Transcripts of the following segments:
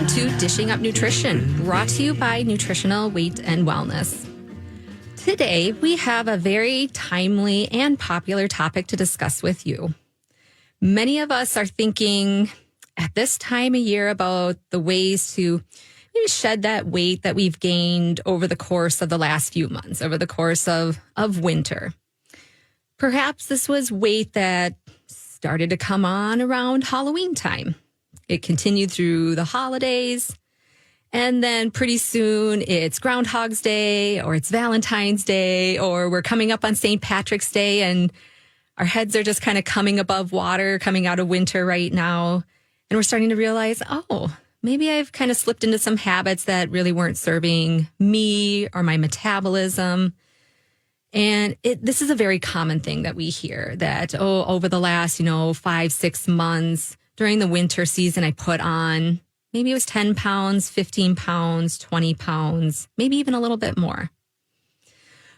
Welcome to Dishing Up Nutrition, brought to you by Nutritional Weight and Wellness. Today, we have a very timely and popular topic to discuss with you. Many of us are thinking at this time of year about the ways to maybe shed that weight that we've gained over the course of the last few months, over the course of winter. Perhaps this was weight that started to come on around Halloween time. It continued through the holidays, and then pretty soon it's Groundhog's Day, or it's Valentine's Day, or we're coming up on St. Patrick's Day, and our heads are just kind of coming above water, coming out of winter right now. And we're starting to realize, oh, maybe I've kind of slipped into some habits that really weren't serving me or my metabolism. And this is a very common thing that we hear that, over the last, 5-6 months during the winter season, I put on, maybe it was 10 pounds, 15 pounds, 20 pounds, maybe even a little bit more.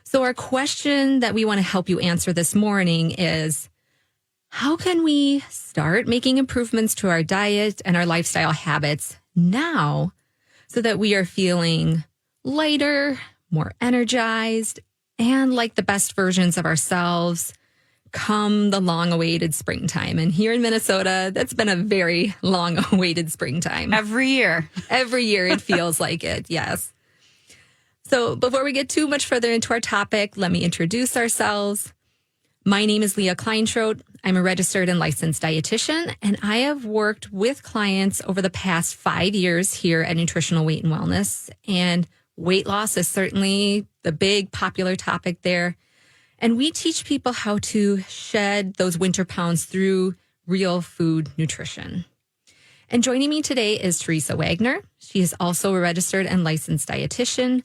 So our question that we want to help you answer this morning is, how can we start making improvements to our diet and our lifestyle habits now so that we are feeling lighter, more energized, and like the best versions of ourselves come the long-awaited springtime? And here in Minnesota, that's been a very long-awaited springtime. Every year. Every year it feels like it, yes. So before we get too much further into our topic, let me introduce ourselves. My name is Leah Kleinschrodt. I'm a registered and licensed dietitian, and I have worked with clients over the past 5 years here at Nutritional Weight and Wellness. And weight loss is certainly the big popular topic there. And we teach people how to shed those winter pounds through real food nutrition. And joining me today is Teresa Wagner. She is also a registered and licensed dietitian.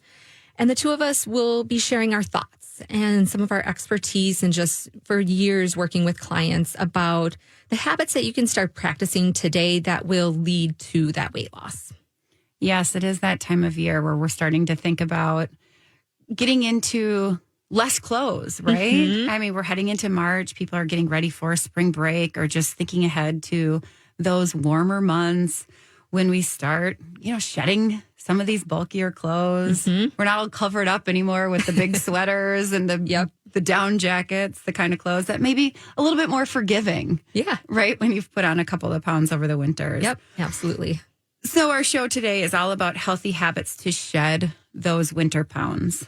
And the two of us will be sharing our thoughts and some of our expertise and just for years working with clients about the habits that you can start practicing today that will lead to that weight loss. Yes, it is that time of year where we're starting to think about getting into less clothes, right? Mm-hmm. I mean, we're heading into March. People are getting ready for a spring break or just thinking ahead to those warmer months when we start, shedding some of these bulkier clothes. Mm-hmm. We're not all covered up anymore with the big sweaters and the down jackets, the kind of clothes that may be a little bit more forgiving. Yeah. Right? When you've put on a couple of pounds over the winters. Yep, absolutely. So our show today is all about healthy habits to shed those winter pounds.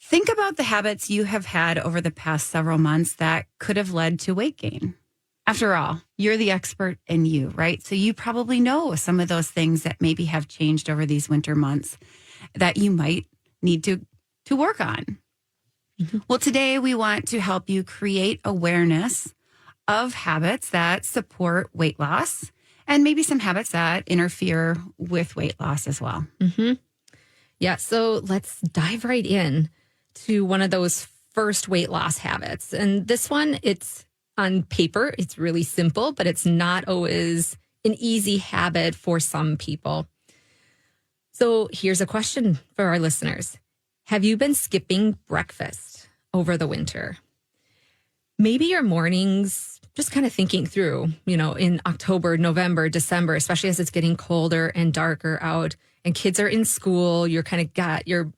Think about the habits you have had over the past several months that could have led to weight gain. After all, you're the expert in you, right? So you probably know some of those things that maybe have changed over these winter months that you might need to work on. Mm-hmm. Well, today we want to help you create awareness of habits that support weight loss and maybe some habits that interfere with weight loss as well. Mm-hmm. Yeah, so let's dive right in to one of those first weight loss habits. And this one, it's on paper, it's really simple, but it's not always an easy habit for some people. So here's a question for our listeners. Have you been skipping breakfast over the winter? Maybe your mornings, just kind of thinking through, in October, November, December, especially as it's getting colder and darker out and kids are in school, you're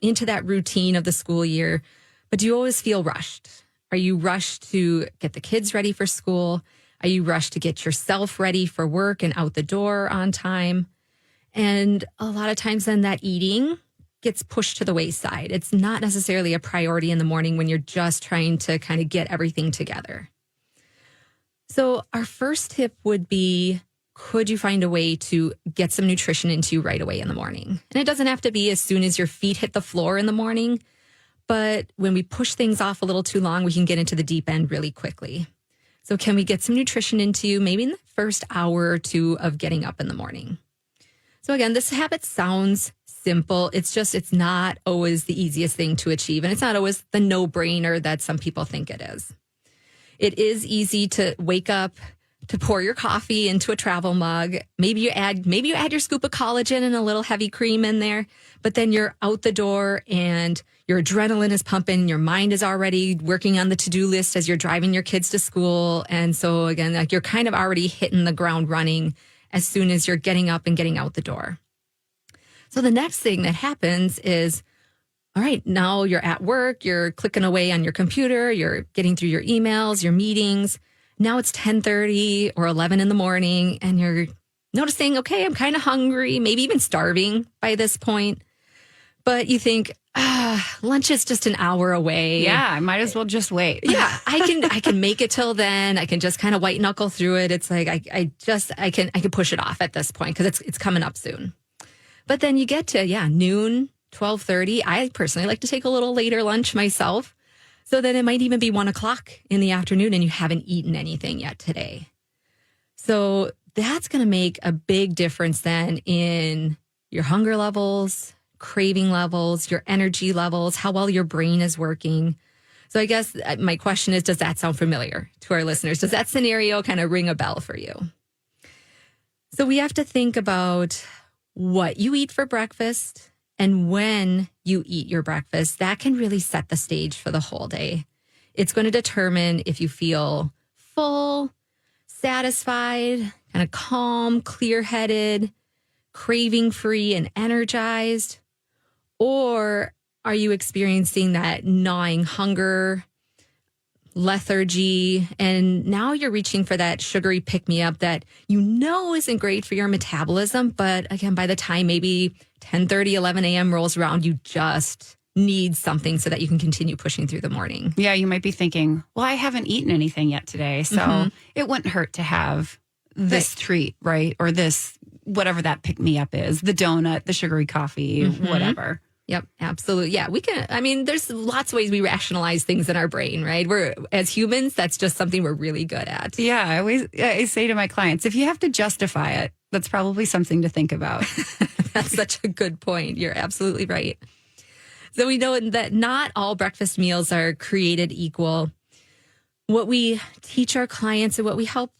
into that routine of the school year, but do you always feel rushed? Are you rushed to get the kids ready for school? Are you rushed to get yourself ready for work and out the door on time? And a lot of times then that eating gets pushed to the wayside. It's not necessarily a priority in the morning when you're just trying to kind of get everything together. So our first tip would be, could you find a way to get some nutrition into you right away in the morning? And it doesn't have to be as soon as your feet hit the floor in the morning, but when we push things off a little too long, we can get into the deep end really quickly. So can we get some nutrition into you maybe in the first hour or two of getting up in the morning? So again, this habit sounds simple. It's not always the easiest thing to achieve. And it's not always the no-brainer that some people think it is. It is easy to wake up, to pour your coffee into a travel mug. Maybe you add your scoop of collagen and a little heavy cream in there, but then you're out the door and your adrenaline is pumping. Your mind is already working on the to-do list as you're driving your kids to school. And so again, you're kind of already hitting the ground running as soon as you're getting up and getting out the door. So the next thing that happens is, all right, now you're at work, you're clicking away on your computer, you're getting through your emails, your meetings. Now it's 10:30 or 11 in the morning and you're noticing, okay, I'm kind of hungry, maybe even starving by this point. But you think, lunch is just an hour away. Yeah, I might as well just wait. Yeah, I can make it till then. I can just kind of white knuckle through it. It's like I can push it off at this point because it's coming up soon. But then you get to noon, 12:30. I personally like to take a little later lunch myself. So then it might even be 1:00 in the afternoon and you haven't eaten anything yet today. So that's going to make a big difference then in your hunger levels, craving levels, your energy levels, how well your brain is working. So I guess my question is, does that sound familiar to our listeners? Does that scenario kind of ring a bell for you? So we have to think about what you eat for breakfast and when you eat your breakfast. That can really set the stage for the whole day. It's going to determine if you feel full, satisfied, kind of calm, clear-headed, craving-free, and energized. Or are you experiencing that gnawing hunger, lethargy, and now you're reaching for that sugary pick-me-up that you know isn't great for your metabolism, but again, by the time maybe 10:30, 11 a.m. rolls around, you just need something so that you can continue pushing through the morning. Yeah, you might be thinking, well, I haven't eaten anything yet today, so it wouldn't hurt to have this treat, right? Or this, whatever that pick-me-up is, the donut, the sugary coffee, whatever. Yep, absolutely. Yeah, there's lots of ways we rationalize things in our brain, right? As humans, that's just something we're really good at. Yeah, I say to my clients, if you have to justify it, that's probably something to think about. That's such a good point. You're absolutely right. So we know that not all breakfast meals are created equal. What we teach our clients and what we help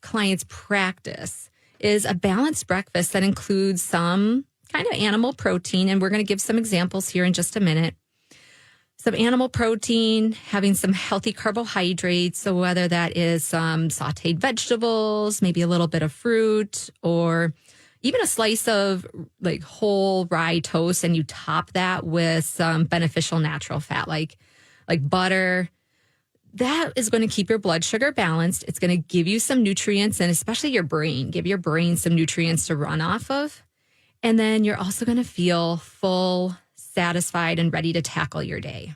clients practice is a balanced breakfast that includes some kind of animal protein. And we're going to give some examples here in just a minute. Some animal protein, having some healthy carbohydrates. So whether that is some sauteed vegetables, maybe a little bit of fruit, or even a slice of like whole rye toast, and you top that with some beneficial natural fat like butter. That is going to keep your blood sugar balanced. It's going to give you some nutrients, and especially give your brain some nutrients to run off of. And then you're also going to feel full, satisfied, and ready to tackle your day.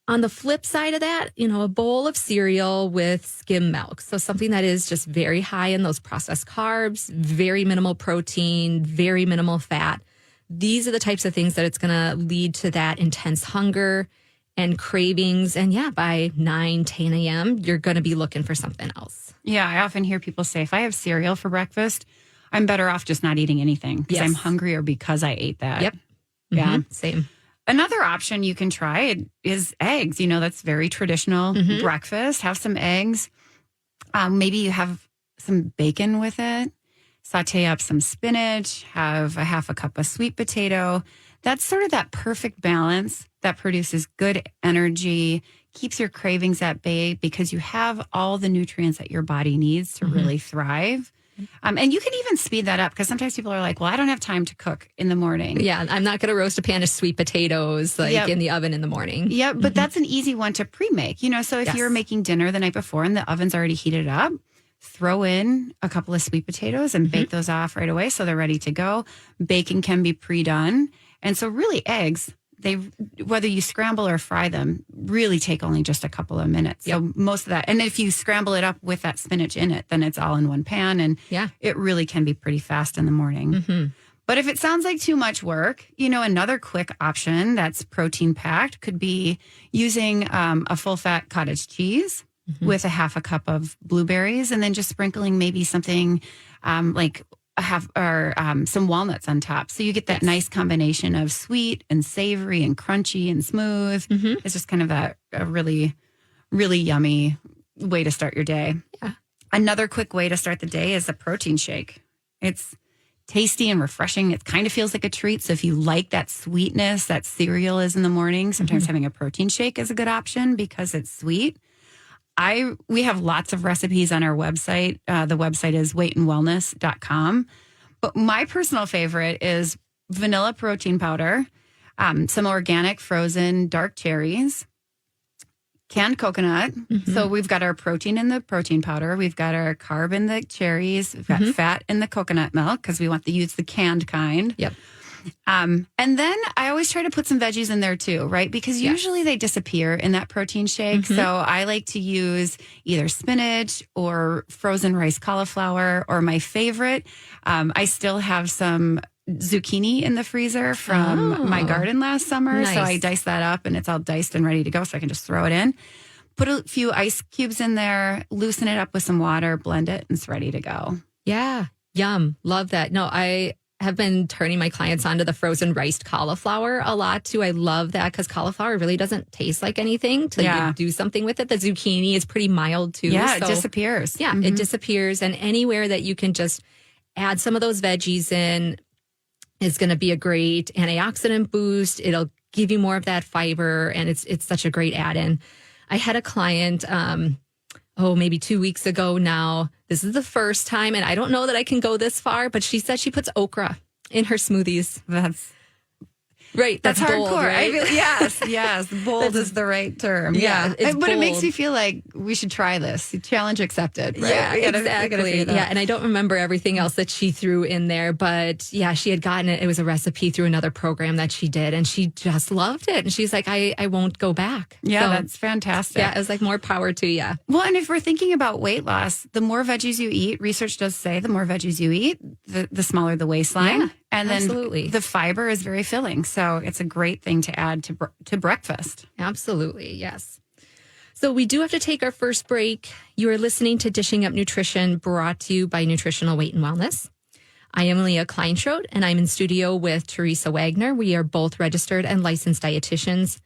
On the flip side of that, a bowl of cereal with skim milk. So something that is just very high in those processed carbs, very minimal protein, very minimal fat. These are the types of things that it's going to lead to that intense hunger and cravings. And by 9, 10 a.m., you're going to be looking for something else. Yeah, I often hear people say, if I have cereal for breakfast, I'm better off just not eating anything because I'm hungry or because I ate that. Yep. Yeah. Same. Another option you can try is eggs. That's very traditional breakfast. Have some eggs. Maybe you have some bacon with it. Saute up some spinach. Have a half a cup of sweet potato. That's sort of that perfect balance that produces good energy, keeps your cravings at bay because you have all the nutrients that your body needs to really thrive. And you can even speed that up because sometimes people are like, well, I don't have time to cook in the morning. Yeah, I'm not going to roast a pan of sweet potatoes in the oven in the morning. Yeah, but that's an easy one to pre-make. So if you're making dinner the night before and the oven's already heated up, throw in a couple of sweet potatoes and bake those off right away so they're ready to go. Bacon can be pre-done. And so really eggs, whether you scramble or fry them, really take only just a couple of minutes. So most of that, and if you scramble it up with that spinach in it, then it's all in one pan, and it really can be pretty fast in the morning. But if it sounds like too much work, another quick option that's protein packed could be using a full fat cottage cheese with a half a cup of blueberries, and then just sprinkling maybe something like some walnuts on top. So you get that nice combination of sweet and savory and crunchy and smooth. It's just kind of a really, really yummy way to start your day. Yeah. Another quick way to start the day is a protein shake. It's tasty and refreshing. It kind of feels like a treat. So if you like that sweetness that cereal is in the morning, sometimes having a protein shake is a good option because it's sweet. We have lots of recipes on our website. The website is weightandwellness.com. But my personal favorite is vanilla protein powder, some organic frozen dark cherries, canned coconut. So we've got our protein in the protein powder. We've got our carb in the cherries. We've got fat in the coconut milk because we want to use the canned kind. Yep. And then I always try to put some veggies in there too, right? Because usually they disappear in that protein shake. So I like to use either spinach or frozen rice cauliflower, or my favorite, I still have some zucchini in the freezer from my garden last summer. Nice. So I dice that up and it's all diced and ready to go. So I can just throw it in, put a few ice cubes in there, loosen it up with some water, blend it, and it's ready to go. Yeah. Yum. Love that. No, I have been turning my clients onto the frozen riced cauliflower a lot too. I love that because cauliflower really doesn't taste like anything till you do something with it. The zucchini is pretty mild too. Yeah, it disappears. Yeah, it disappears. And anywhere that you can just add some of those veggies in is going to be a great antioxidant boost. It'll give you more of that fiber, and it's such a great add-in. I had a client, maybe 2 weeks ago now. This is the first time, and I don't know that I can go this far, but she said she puts okra in her smoothies. That's right. That's bold, hardcore. right? Yes. Bold is the right term. Yeah, it's but it makes bold. me feel like we should try this. Challenge accepted. Right? Yeah, We gotta exactly. figure that out. Yeah, and I don't remember everything else that she threw in there, but yeah, she had gotten it. It was a recipe through another program that she did, and she just loved it. And she's like, I won't go back. Yeah, So, that's fantastic. yeah, it was like more power to you. Well, and if we're thinking about weight loss, the more veggies you eat, research does say the more veggies you eat, the smaller the waistline. Yeah, and then absolutely. the fiber is very filling. So it's a great thing to add to breakfast. Absolutely, yes. So we do have to take our first break. You are listening to Dishing Up Nutrition, brought to you by Nutritional Weight and Wellness. I am Leah Kleinschrodt, and I'm in studio with Teresa Wagner. We are both registered and licensed dietitians.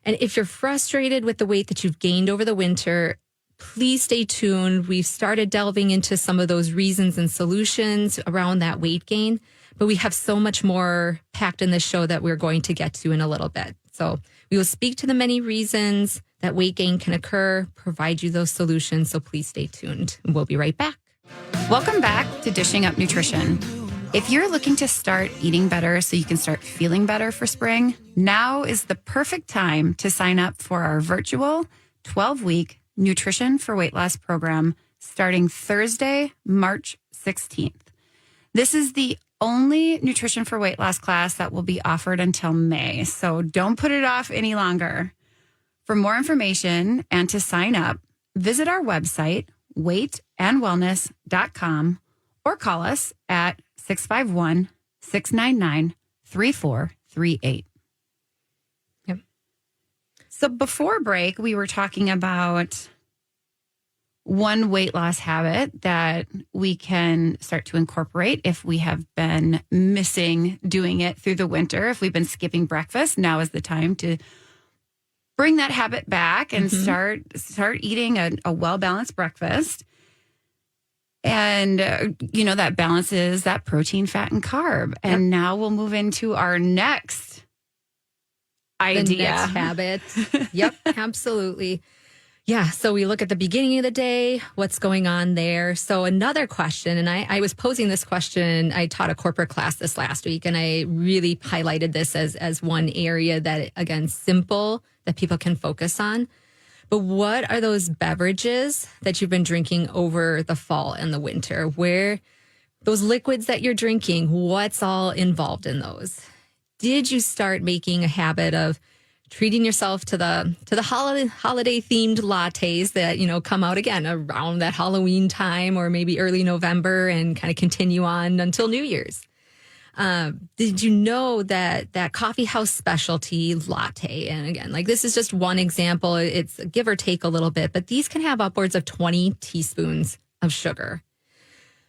And if you're frustrated with the weight that you've gained over the winter, please stay tuned. We've started delving into some of those reasons and solutions around that weight gain, but we have so much more packed in this show that we're going to get to in a little bit. So we will speak to the many reasons that weight gain can occur, provide you those solutions. So please stay tuned. We'll be right back. Welcome back to Dishing Up Nutrition. If you're looking to start eating better so you can start feeling better for spring, now is the perfect time to sign up for our virtual 12-week Nutrition for Weight Loss program starting Thursday, March 16th. This is the only Nutrition for Weight Loss class that will be offered until May, so don't put it off any longer. For more information and to sign up, visit our website, weightandwellness.com, or call us at 651-699-3438. Yep. So before break, we were talking about one weight loss habit that we can start to incorporate if we have been missing doing it through the winter. If we've been skipping breakfast, now is the time to bring that habit back and start eating a well-balanced breakfast. And, that balances that protein, fat, and carb. Yep. And now we'll move into our next idea. The next habit. Yep, absolutely. Yeah, so we look at the beginning of the day, what's going on there. So another question, and I was posing this question, I taught a corporate class this last week, and I really highlighted this as one area that, again, simple, that people can focus on. But what are those beverages that you've been drinking over the fall and the winter? Where those liquids that you're drinking, what's all involved in those? Did you start making a habit of treating yourself to the holiday themed lattes that, come out again around that Halloween time or maybe early November and kind of continue on until New Year's? Did you know that coffee house specialty latte, and again, this is just one example, it's give or take a little bit, but these can have upwards of 20 teaspoons of sugar.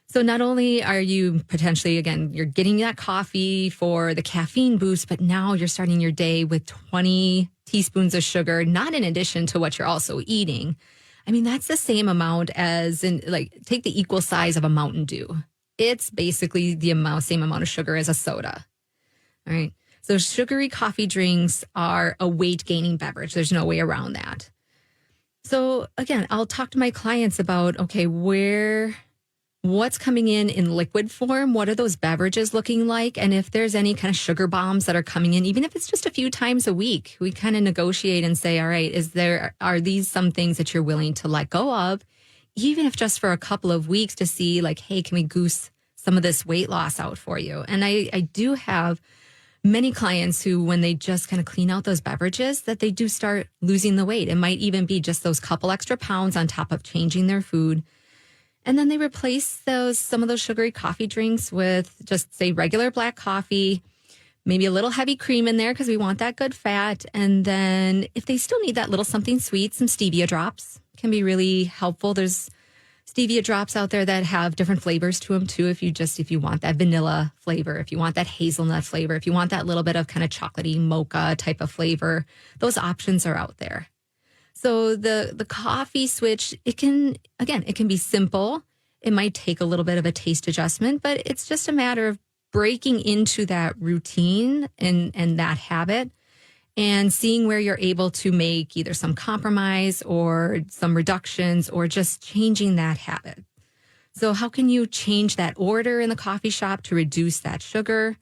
So not only are you potentially, again, you're getting that coffee for the caffeine boost, but now you're starting your day with 20 teaspoons of sugar, not in addition to what you're also eating. I mean, that's the same amount as take the equal size of a Mountain Dew. It's basically the same amount of sugar as a soda. All right. So sugary coffee drinks are a weight gaining beverage. There's no way around that. So again, I'll talk to my clients about, okay, when what's coming in liquid form? What are those beverages looking like? And if there's any kind of sugar bombs that are coming in, even if it's just a few times a week, we kind of negotiate and say, all right, are these some things that you're willing to let go of, even if just for a couple of weeks to see like, hey, can we goose some of this weight loss out for you? And I do have many clients who, when they just kind of clean out those beverages, that they do start losing the weight. It might even be just those couple extra pounds on top of changing their food. And then they replace some of those sugary coffee drinks with just, say, regular black coffee, maybe a little heavy cream in there because we want that good fat. And then if they still need that little something sweet, some stevia drops can be really helpful. There's stevia drops out there that have different flavors to them too. If you want that vanilla flavor, if you want that hazelnut flavor, if you want that little bit of kind of chocolatey mocha type of flavor, those options are out there. So the coffee switch, it can be simple. It might take a little bit of a taste adjustment, but it's just a matter of breaking into that routine and that habit and seeing where you're able to make either some compromise or some reductions or just changing that habit. So how can you change that order in the coffee shop to reduce that sugar?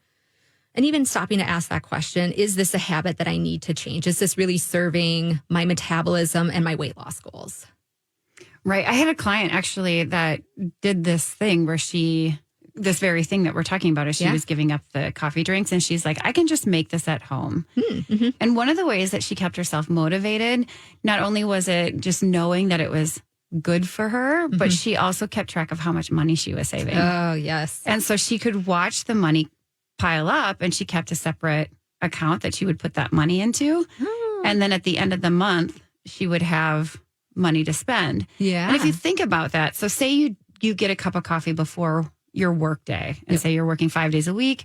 And even stopping to ask that question, is this a habit that I need to change? Is this really serving my metabolism and my weight loss goals? Right. I had a client actually that did this thing where this very thing that we're talking about is she was giving up the coffee drinks and she's like, I can just make this at home. Mm-hmm. And one of the ways that she kept herself motivated, not only was it just knowing that it was good for her, but she also kept track of how much money she was saving. Oh, yes. And so she could watch the money pile up and she kept a separate account that she would put that money into. Oh. And then at the end of the month, she would have money to spend. Yeah. And if you think about that, so say you get a cup of coffee before your work day and say you're working 5 days a week.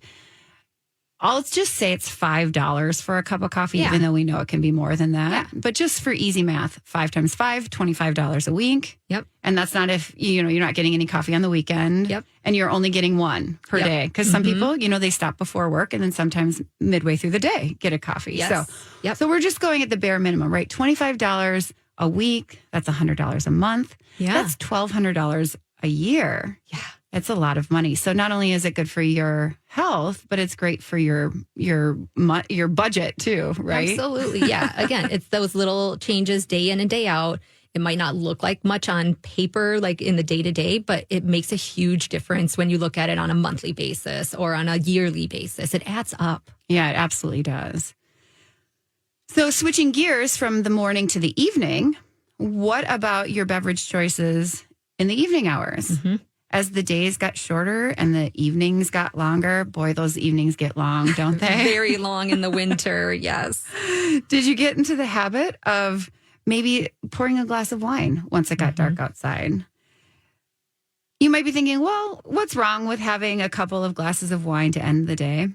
I'll just say it's $5 for a cup of coffee, even though we know it can be more than that. Yeah. But just for easy math, 5 times 5, $25 a week. Yep. And that's not if, you're not getting any coffee on the weekend. Yep. And you're only getting one per day. Because some people, they stop before work and then sometimes midway through the day get a coffee. Yes. So we're just going at the bare minimum, right? $25 a week. That's $100 a month. Yeah. That's $1,200 a year. Yeah. It's a lot of money. So not only is it good for your health, but it's great for your budget too, right? Absolutely. Yeah. Again, it's those little changes day in and day out. It might not look like much on paper, like in the day to day, but it makes a huge difference when you look at it on a monthly basis or on a yearly basis. It adds up. Yeah, it absolutely does. So switching gears from the morning to the evening, what about your beverage choices in the evening hours? Mm-hmm. As the days got shorter and the evenings got longer, boy, those evenings get long, don't they? Very long in the winter, yes. Did you get into the habit of maybe pouring a glass of wine once it got dark outside? You might be thinking, well, what's wrong with having a couple of glasses of wine to end the day?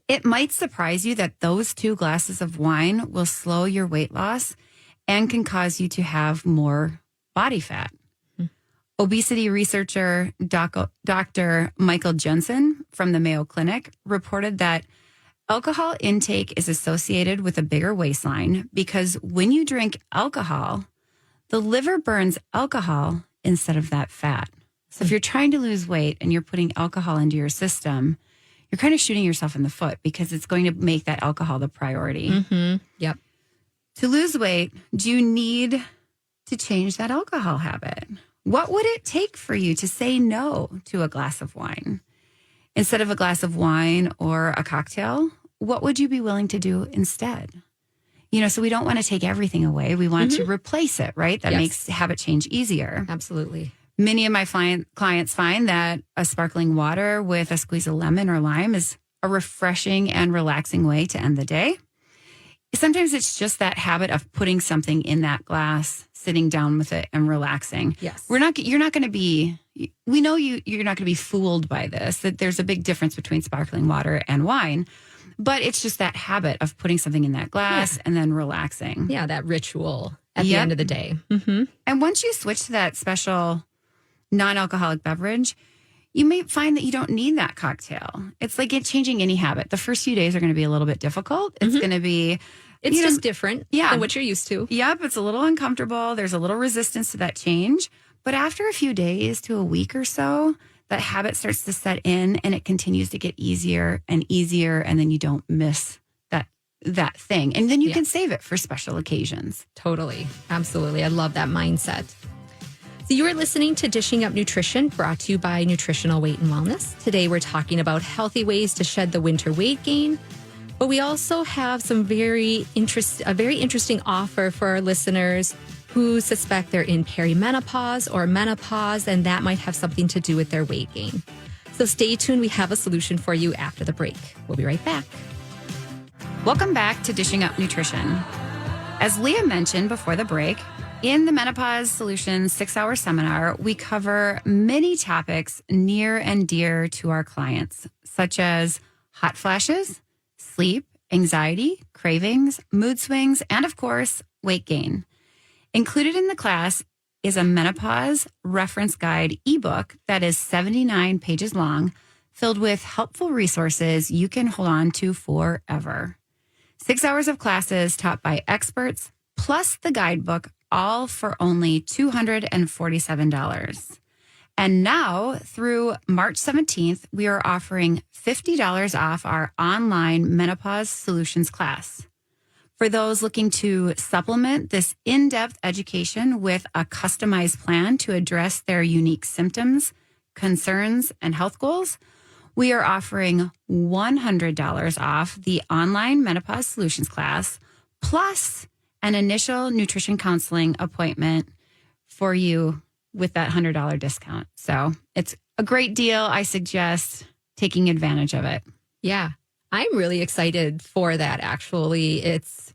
It might surprise you that those 2 glasses of wine will slow your weight loss and can cause you to have more body fat. Obesity researcher Dr. Michael Jensen from the Mayo Clinic reported that alcohol intake is associated with a bigger waistline because when you drink alcohol, the liver burns alcohol instead of that fat. So if you're trying to lose weight and you're putting alcohol into your system, you're kind of shooting yourself in the foot because it's going to make that alcohol the priority. Mm-hmm. Yep. To lose weight, do you need to change that alcohol habit? What would it take for you to say no to a glass of wine? Instead of a glass of wine or a cocktail, what would you be willing to do instead? So we don't want to take everything away. We want to replace it, right? That makes habit change easier. Absolutely. Many of my clients find that a sparkling water with a squeeze of lemon or lime is a refreshing and relaxing way to end the day. Sometimes it's just that habit of putting something in that glass, sitting down with it and relaxing. Yes. We know you're not going to be fooled by this, that there's a big difference between sparkling water and wine, but it's just that habit of putting something in that glass and then relaxing. Yeah. That ritual at the end of the day. Mm-hmm. And once you switch to that special non-alcoholic beverage, you may find that you don't need that cocktail. It's like changing any habit. The first few days are going to be a little bit difficult. It's going to be... It's just different than what you're used to. Yep. It's a little uncomfortable. There's a little resistance to that change. But after a few days to a week or so, that habit starts to set in and it continues to get easier and easier. And then you don't miss that thing. And then you can save it for special occasions. Totally. Absolutely. I love that mindset. So you are listening to Dishing Up Nutrition, brought to you by Nutritional Weight and Wellness. Today we're talking about healthy ways to shed the winter weight gain. But we also have a very interesting offer for our listeners who suspect they're in perimenopause or menopause, and that might have something to do with their weight gain. So stay tuned. We have a solution for you after the break. We'll be right back. Welcome back to Dishing Up Nutrition. As Leah mentioned before the break, in the Menopause Solutions 6-hour seminar, we cover many topics near and dear to our clients, such as hot flashes, sleep, anxiety, cravings, mood swings, and of course, weight gain. Included in the class is a menopause reference guide ebook that is 79 pages long, filled with helpful resources you can hold on to forever. 6 hours of classes taught by experts, plus the guidebook, all for only $247. And now, through March 17th, we are offering $50 off our online Menopause Solutions class. For those looking to supplement this in-depth education with a customized plan to address their unique symptoms, concerns, and health goals, we are offering $100 off the online Menopause Solutions class, plus an initial nutrition counseling appointment for you with that $100 discount. So it's a great deal. I suggest taking advantage of it. Yeah, I'm really excited for that, actually. It's,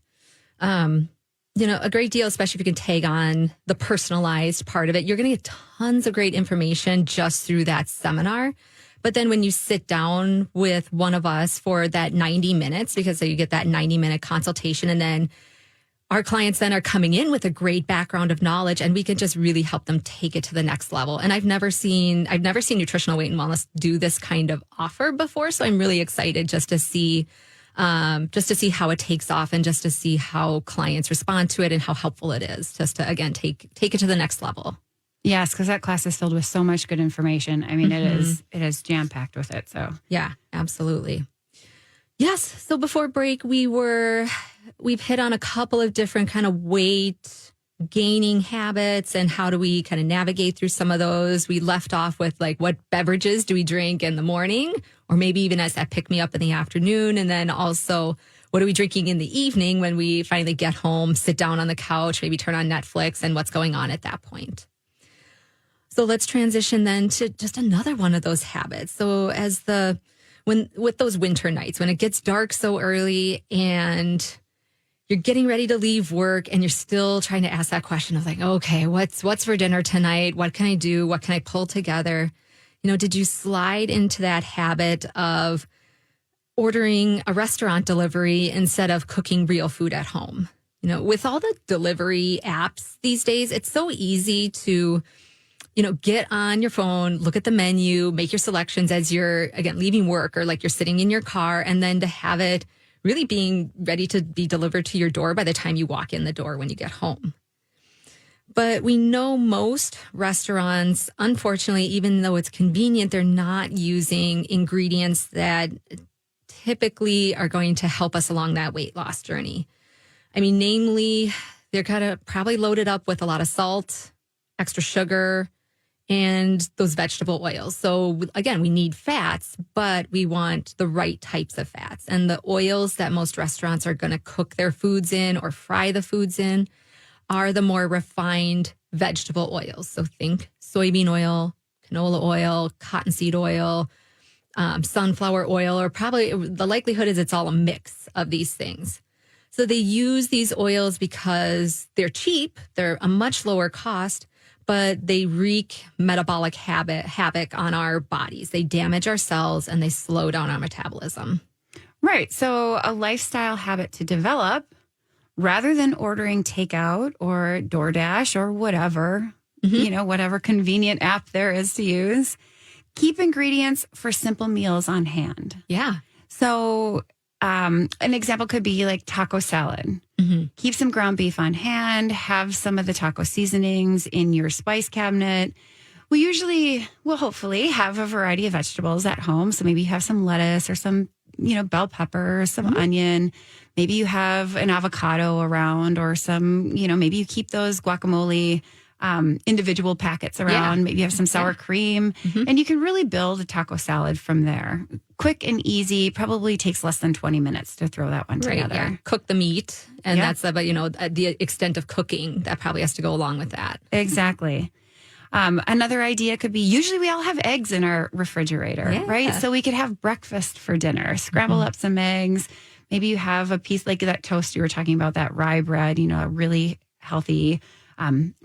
a great deal, especially if you can tag on the personalized part of it. You're going to get tons of great information just through that seminar. But then when you sit down with one of us for that 90 minutes, because you get that 90-minute consultation, and then our clients then are coming in with a great background of knowledge, and we can just really help them take it to the next level. And I've never seen Nutritional Weight and Wellness do this kind of offer before. So I'm really excited just to see how it takes off, and just to see how clients respond to it and how helpful it is, just to, again, take it to the next level. Yes, because that class is filled with so much good information. I mean, it is jam-packed with it. So yeah, absolutely. Yes. So before break, we've hit on a couple of different kind of weight gaining habits and how do we kind of navigate through some of those. We left off with like, what beverages do we drink in the morning, or maybe even as that pick me up in the afternoon? And then also, what are we drinking in the evening when we finally get home, sit down on the couch, maybe turn on Netflix, and what's going on at that point? So let's transition then to just another one of those habits. So with those winter nights, when it gets dark so early and you're getting ready to leave work and you're still trying to ask that question of like, okay, what's for dinner tonight? What can I do? What can I pull together? Did you slide into that habit of ordering a restaurant delivery instead of cooking real food at home? With all the delivery apps these days, it's so easy to get on your phone, look at the menu, make your selections as you're, again, leaving work, or like you're sitting in your car, and then to have it really being ready to be delivered to your door by the time you walk in the door when you get home. But we know most restaurants, unfortunately, even though it's convenient, they're not using ingredients that typically are going to help us along that weight loss journey. I mean, namely, they're kind of probably loaded up with a lot of salt, extra sugar, and those vegetable oils. So again, we need fats, but we want the right types of fats. And the oils that most restaurants are going to cook their foods in or fry the foods in are the more refined vegetable oils. So think soybean oil, canola oil, cottonseed oil, sunflower oil, or probably the likelihood is it's all a mix of these things. So they use these oils because they're cheap, they're a much lower cost, but they wreak metabolic havoc on our bodies. They damage our cells and they slow down our metabolism. Right. So a lifestyle habit to develop, rather than ordering takeout or DoorDash or whatever, whatever convenient app there is to use, keep ingredients for simple meals on hand. Yeah. So An example could be like taco salad. Keep some ground beef on hand, have some of the taco seasonings in your spice cabinet. We'll hopefully have a variety of vegetables at home. So maybe you have some lettuce or some, bell pepper, some onion. Maybe you have an avocado around or some, maybe you keep those guacamole individual packets around. Maybe you have some sour cream, and you can really build a taco salad from there. Quick and easy, probably takes less than 20 minutes to throw that one together. Yeah. Cook the meat, and that's about, the extent of cooking that probably has to go along with that. Exactly. Another idea could be, usually we all have eggs in our refrigerator, right? So we could have breakfast for dinner, scramble up some eggs. Maybe you have a piece like that toast you were talking about, that rye bread, a really healthy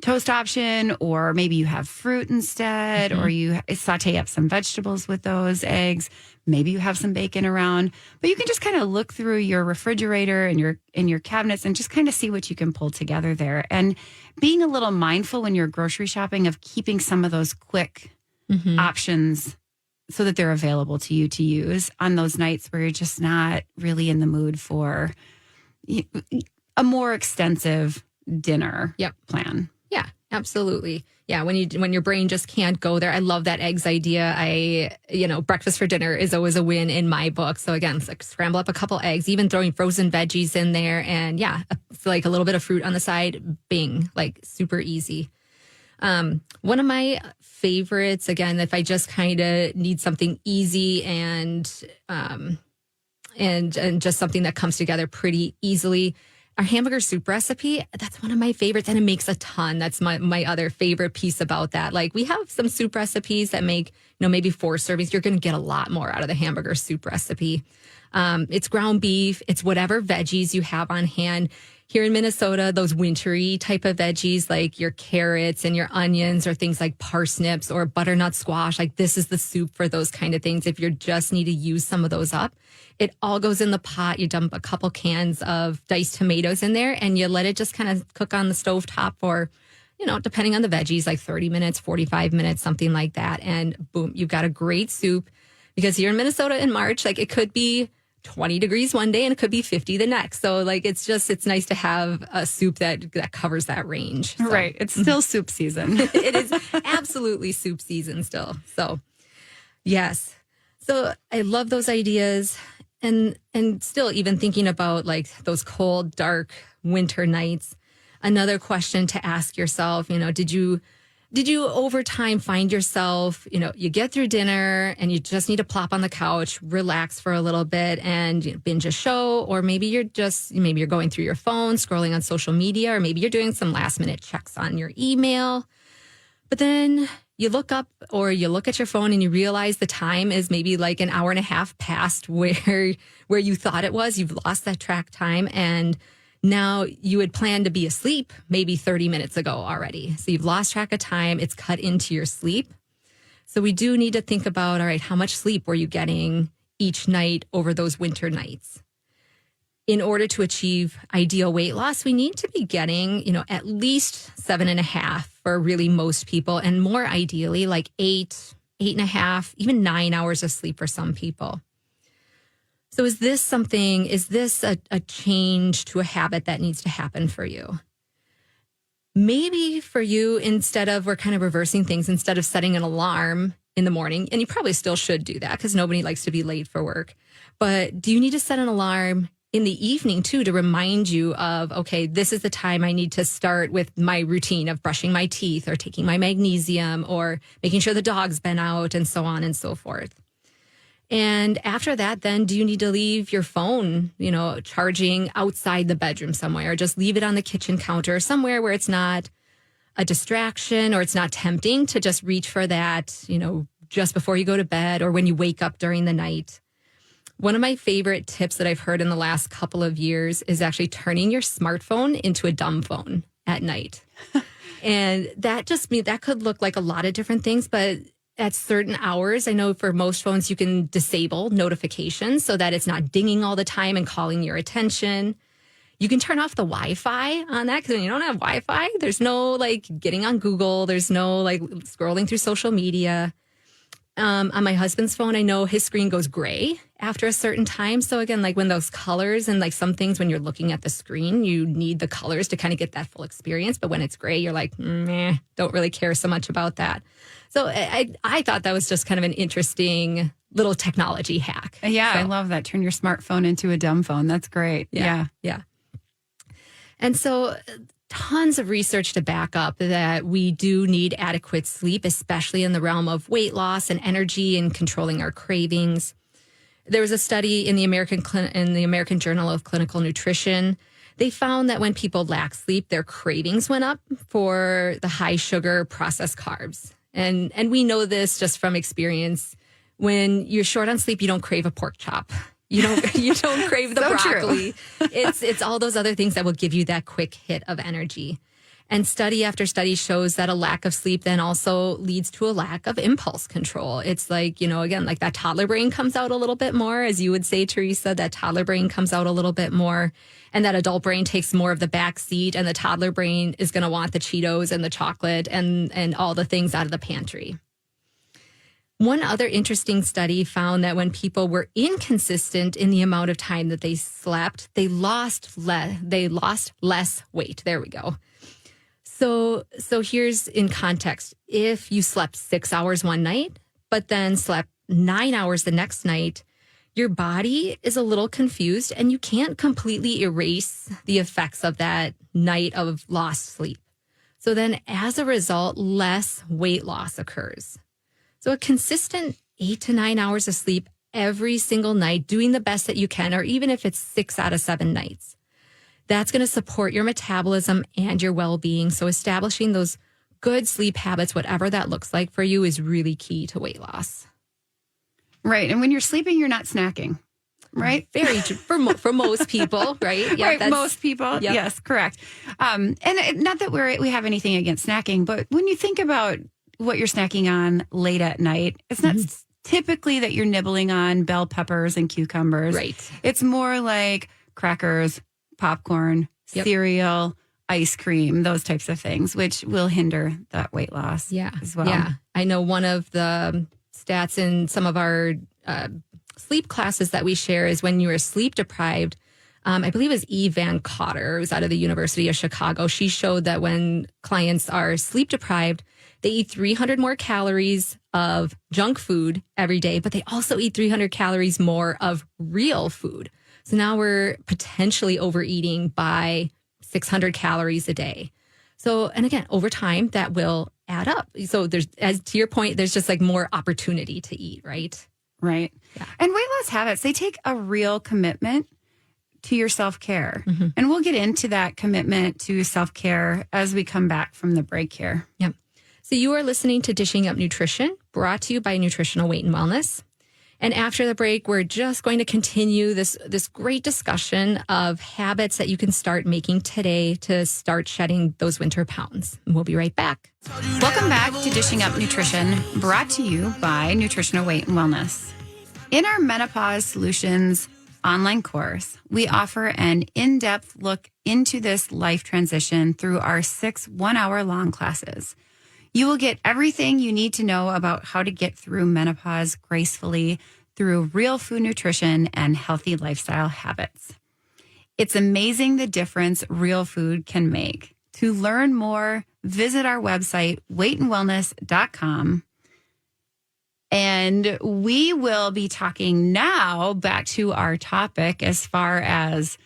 toast option, or maybe you have fruit instead, or you saute up some vegetables with those eggs. Maybe you have some bacon around, but you can just kind of look through your refrigerator and your cabinets and just kind of see what you can pull together there. And being a little mindful when you're grocery shopping of keeping some of those quick options so that they're available to you to use on those nights where you're just not really in the mood for a more extensive dinner plan. Yeah, absolutely. Yeah, when your brain just can't go there. I love that eggs idea. Breakfast for dinner is always a win in my book. So again, it's like scramble up a couple eggs, even throwing frozen veggies in there, and it's like a little bit of fruit on the side. Bing, like super easy. One of my favorites, again, if I just kind of need something easy and just something that comes together pretty easily. Our hamburger soup recipe, that's one of my favorites, and it makes a ton. That's my other favorite piece about that. Like, we have some soup recipes that make, maybe 4 servings. You're going to get a lot more out of the hamburger soup recipe. It's ground beef. It's whatever veggies you have on hand. Here in Minnesota, those wintry type of veggies like your carrots and your onions, or things like parsnips or butternut squash, like this is the soup for those kind of things. If you just need to use some of those up, it all goes in the pot. You dump a couple cans of diced tomatoes in there, and you let it just kind of cook on the stovetop for, depending on the veggies, like 30 minutes, 45 minutes, something like that. And boom, you've got a great soup. Because here in Minnesota in March, like, it could be 20 degrees one day and it could be 50 the next. So like, it's nice to have a soup that covers that range. So. Right. It's still soup season. It is absolutely soup season still. So yes. So I love those ideas. And still even thinking about like those cold, dark winter nights, another question to ask yourself, did you over time find yourself, you get through dinner and you just need to plop on the couch, relax for a little bit and binge a show, or maybe you're going through your phone, scrolling on social media, or maybe you're doing some last minute checks on your email. But then you look up or you look at your phone and you realize the time is maybe like an hour and a half past where you thought it was. You've lost that track time, and now you had planned to be asleep maybe 30 minutes ago already. So you've lost track of time. It's cut into your sleep. So we do need to think about, all right, how much sleep were you getting each night over those winter nights? In order to achieve ideal weight loss, we need to be getting, at least 7.5 for really most people, and more ideally like 8.5, even 9 hours of sleep for some people. So is this a change to a habit that needs to happen for you? Maybe for you, we're kind of reversing things, instead of setting an alarm in the morning, and you probably still should do that because nobody likes to be late for work. But do you need to set an alarm in the evening too, to remind you of, okay, this is the time I need to start with my routine of brushing my teeth or taking my magnesium or making sure the dog's been out and so on and so forth. And after that, then do you need to leave your phone, charging outside the bedroom somewhere, or just leave it on the kitchen counter somewhere where it's not a distraction or it's not tempting to just reach for that, just before you go to bed or when you wake up during the night? One of my favorite tips that I've heard in the last couple of years is actually turning your smartphone into a dumb phone at night. And that could look like a lot of different things, but at certain hours, I know for most phones, you can disable notifications so that it's not dinging all the time and calling your attention. You can turn off the Wi-Fi on that, because when you don't have Wi-Fi, there's no like getting on Google. There's no like scrolling through social media. On my husband's phone, I know his screen goes gray after a certain time. So again, like when those colors and like some things when you're looking at the screen, you need the colors to kind of get that full experience. But when it's gray, you're like, meh, don't really care so much about that. So I thought that was just kind of an interesting little technology hack. Yeah, So, I love that. Turn your smartphone into a dumb phone. That's great. Yeah. And so tons of research to back up that we do need adequate sleep, especially in the realm of weight loss and energy and controlling our cravings. There was a study in the American Journal of Clinical Nutrition. They found that when people lack sleep, their cravings went up for the high sugar processed carbs. And we know this just from experience. When you're short on sleep, you don't crave a pork chop. You don't crave the So broccoli. It's all those other things that will give you that quick hit of energy. And study after study shows that a lack of sleep then also leads to a lack of impulse control. It's like, again, like that toddler brain comes out a little bit more, as you would say, Teresa, that toddler brain comes out a little bit more, and that adult brain takes more of the back seat, and the toddler brain is going to want the Cheetos and the chocolate and all the things out of the pantry. One other interesting study found that when people were inconsistent in the amount of time that they slept, they lost less weight. There we go. So here's in context. If you slept 6 hours one night, but then slept 9 hours the next night, your body is a little confused and you can't completely erase the effects of that night of lost sleep. So then as a result, less weight loss occurs. So a consistent 8 to 9 hours of sleep every single night, doing the best that you can, or even if it's 6 out of 7 nights, that's going to support your metabolism and your well-being. So establishing those good sleep habits, whatever that looks like for you, is really key to weight loss. Right. And when you're sleeping, you're not snacking, right? Very true for most people, right? Yeah, right. Most people. Yep. Yes, correct. And not that we have anything against snacking, but when you think about what you're snacking on late at night, it's not typically that you're nibbling on bell peppers and cucumbers. Right. It's more like crackers, popcorn, cereal, ice cream, those types of things, which will hinder that weight loss as well. Yeah. I know one of the stats in some of our sleep classes that we share is when you are sleep deprived. I believe it was Eve Van Cotter, who's out of the University of Chicago. She showed that when clients are sleep deprived, they eat 300 more calories of junk food every day, but they also eat 300 calories more of real food. So now we're potentially overeating by 600 calories a day. So, and again, over time, that will add up. So there's, as to your point, there's just like more opportunity to eat, right? Right. Yeah. And weight loss habits, they take a real commitment to your self-care. Mm-hmm. And we'll get into that commitment to self-care as we come back from the break here. Yep. So you are listening to Dishing Up Nutrition, brought to you by Nutritional Weight and Wellness. And after the break, we're just going to continue this great discussion of habits that you can start making today to start shedding those winter pounds. And we'll be right back. Welcome back to Dishing Up Nutrition, brought to you by Nutritional Weight and Wellness. In our Menopause Solutions online course, we offer an in-depth look into this life transition through our 6 one-hour-long classes. You will get everything you need to know about how to get through menopause gracefully through real food nutrition and healthy lifestyle habits. It's amazing the difference real food can make. To learn more, visit our website, weightandwellness.com. And we will be talking now back to our topic as far as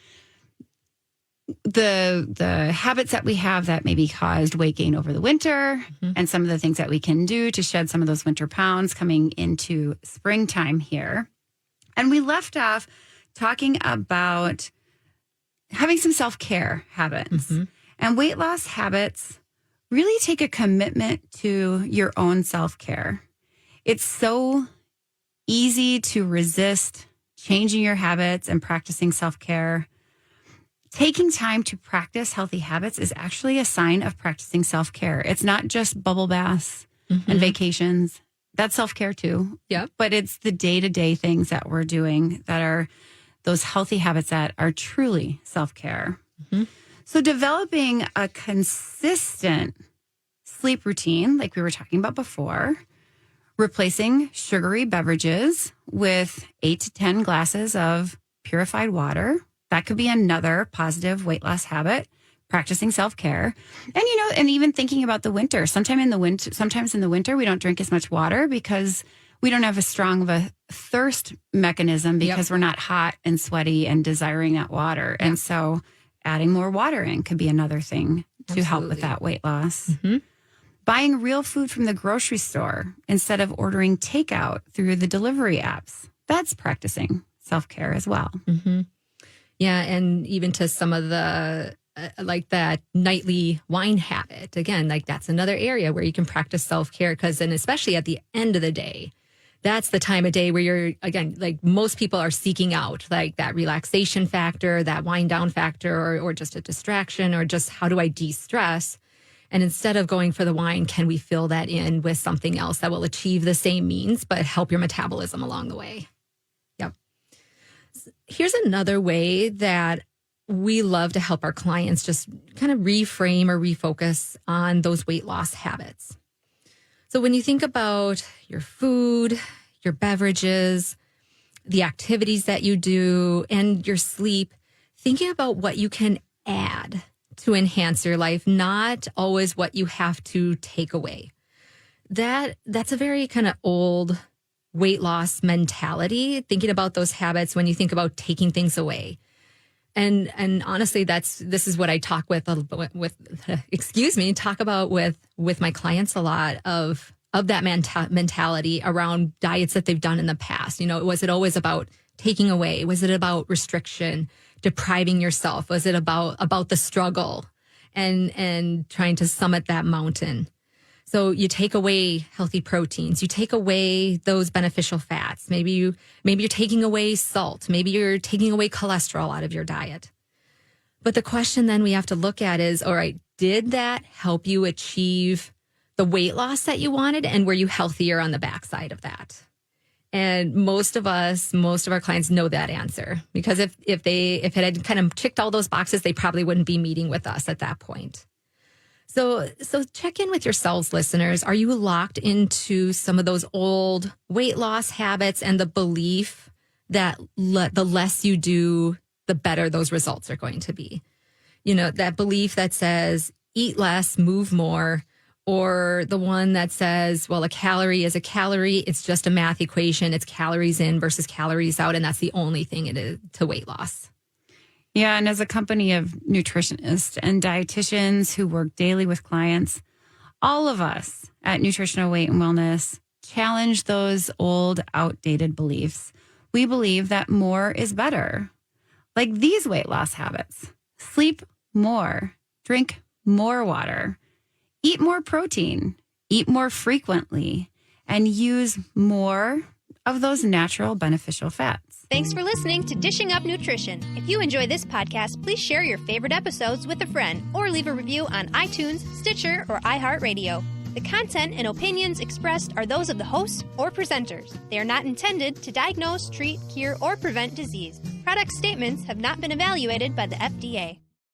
the habits that we have that maybe caused weight gain over the winter, and some of the things that we can do to shed some of those winter pounds coming into springtime here. And we left off talking about having some self-care habits. And weight loss habits really take a commitment to your own self-care. It's so easy to resist changing your habits and practicing self-care. Taking time to practice healthy habits is actually a sign of practicing self-care. It's not just bubble baths and vacations. That's self-care too. Yep. But it's the day-to-day things that we're doing that are those healthy habits that are truly self-care. So developing a consistent sleep routine, like we were talking about before, Replacing sugary beverages with 8 to 10 glasses of purified water. That could be another positive weight loss habit. Practicing self-care. And even thinking about the winter. Sometimes in the winter, we don't drink as much water because we don't have as strong of a thirst mechanism because we're not hot and sweaty and desiring that water. And so adding more water in could be another thing to help with that weight loss. Mm-hmm. Buying real food from the grocery store instead of ordering takeout through the delivery apps. That's practicing self-care as well. Mm-hmm. Yeah. And even to some of the, like that nightly wine habit. Again, like that's another area where you can practice self-care because then especially at the end of the day, that's the time of day where you're, again, like most people are seeking out like that relaxation factor, that wind down factor, or just a distraction, or just how do I de-stress? And instead of going for the wine, can we fill that in with something else that will achieve the same means, but help your metabolism along the way? Yep. Here's another way that we love to help our clients just kind of reframe or refocus on those weight loss habits. So when you think about your food, your beverages, the activities that you do, and your sleep, thinking about what you can add to enhance your life, not always what you have to take away. That's a very kind of old weight loss mentality, thinking about those habits when you think about taking things away. And honestly, this is what I talk talk about with my clients a lot of that mentality around diets that they've done in the past. Was it always about taking away? Was it about restriction, depriving yourself? Was it about the struggle and trying to summit that mountain? So you take away healthy proteins, you take away those beneficial fats. Maybe you're taking away salt. Maybe you're taking away cholesterol out of your diet. But the question then we have to look at is, all right, did that help you achieve the weight loss that you wanted? And were you healthier on the backside of that? And most of our clients know that answer, because if it had kind of ticked all those boxes, they probably wouldn't be meeting with us at that point. So check in with yourselves, listeners. Are you locked into some of those old weight loss habits and the belief that the less you do, the better those results are going to be? That belief that says eat less, move more, or the one that says, well, a calorie is a calorie. It's just a math equation. It's calories in versus calories out. And that's the only thing it is to weight loss. Yeah, and as a company of nutritionists and dietitians who work daily with clients, all of us at Nutritional Weight and Wellness challenge those old, outdated beliefs. We believe that more is better. Like these weight loss habits: sleep more, drink more water, eat more protein, eat more frequently, and use more of those natural beneficial fats. Thanks for listening to Dishing Up Nutrition. If you enjoy this podcast, please share your favorite episodes with a friend or leave a review on iTunes, Stitcher, or iHeartRadio. The content and opinions expressed are those of the hosts or presenters. They are not intended to diagnose, treat, cure, or prevent disease. Product statements have not been evaluated by the FDA.